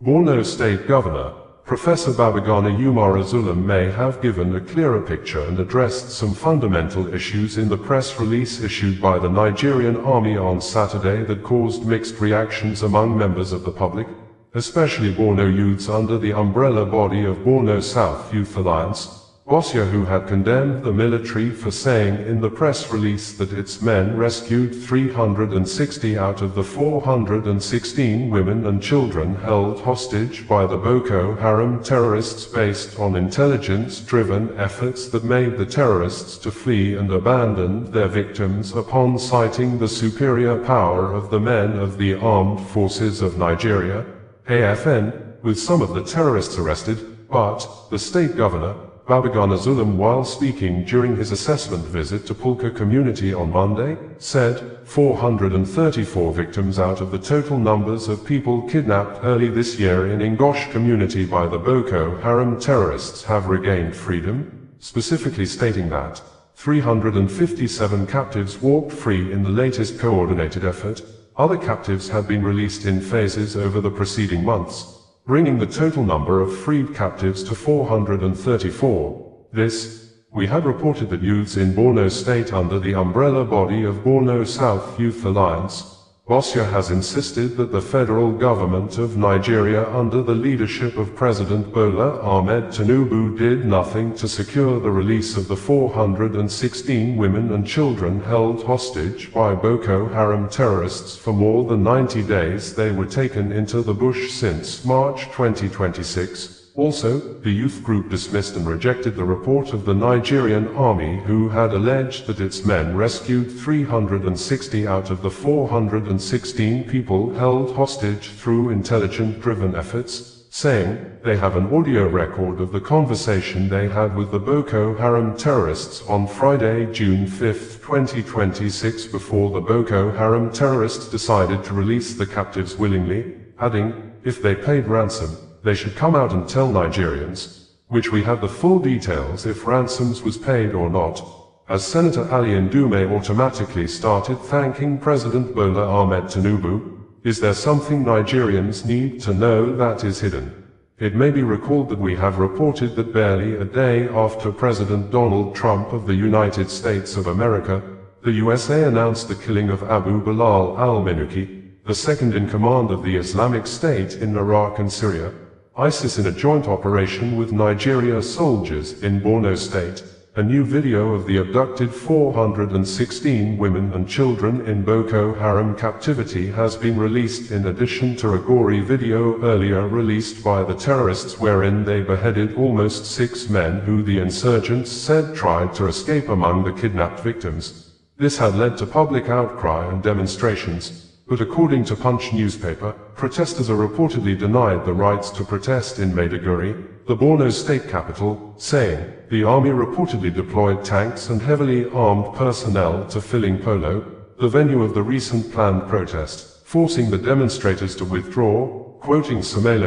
Borno State Governor, Professor Babagana Umara Zulum may have given a clearer picture and addressed some fundamental issues in the press release issued by the Nigerian Army on Saturday that caused mixed reactions among members of the public, especially Borno Youths under the umbrella body of Borno South Youth Alliance, BOSYA, who had condemned the military for saying in the press release that its men rescued 360 out of the 416 women and children held hostage by the Boko Haram terrorists based on intelligence-driven efforts that made the terrorists to flee and abandon their victims upon citing the superior power of the men of the Armed Forces of Nigeria, AFN, with some of the terrorists arrested, but the state governor, Babagana Zulum, while speaking during his assessment visit to Pulka community on Monday, said 434 victims out of the total numbers of people kidnapped early this year in Ngoshe community by the Boko Haram terrorists have regained freedom, specifically stating that 357 captives walked free in the latest coordinated effort. Other captives have been released in phases over the preceding months, bringing the total number of freed captives to 434. We had reported that youths in Borno State under the umbrella body of Borno South Youth Alliance, BOSYA, has insisted that the federal government of Nigeria under the leadership of President Bola Ahmed Tinubu did nothing to secure the release of the 416 women and children held hostage by Boko Haram terrorists for more than 90 days. They were taken into the bush since March 2026. Also, the youth group dismissed and rejected the report of the Nigerian Army, who had alleged that its men rescued 360 out of the 416 people held hostage through intelligence-driven efforts, saying they have an audio record of the conversation they had with the Boko Haram terrorists on Friday, June 5, 2026, before the Boko Haram terrorists decided to release the captives willingly, adding, if they paid ransom, they should come out and tell Nigerians, which we had the full details if ransoms was paid or not, as Senator Ali Ndume automatically started thanking President Bola Ahmed Tinubu. Is there something Nigerians need to know that is hidden? It may be recalled that we have reported that barely a day after President Donald Trump of the United States of America, the USA announced the killing of Abu Bilal al-Minuki, the second in command of the Islamic State in Iraq and Syria, ISIS, in a joint operation with Nigeria soldiers in Borno State. A new video of the abducted 416 women and children in Boko Haram captivity has been released, in addition to a gory video earlier released by the terrorists wherein they beheaded almost 6 men who the insurgents said tried to escape among the kidnapped victims. This had led to public outcry and demonstrations. But according to Punch newspaper, protesters are reportedly denied the rights to protest in Maiduguri, the Borno state capital, saying the army reportedly deployed tanks and heavily armed personnel to Filling Polo, the venue of the recent planned protest, forcing the demonstrators to withdraw, quoting Samaila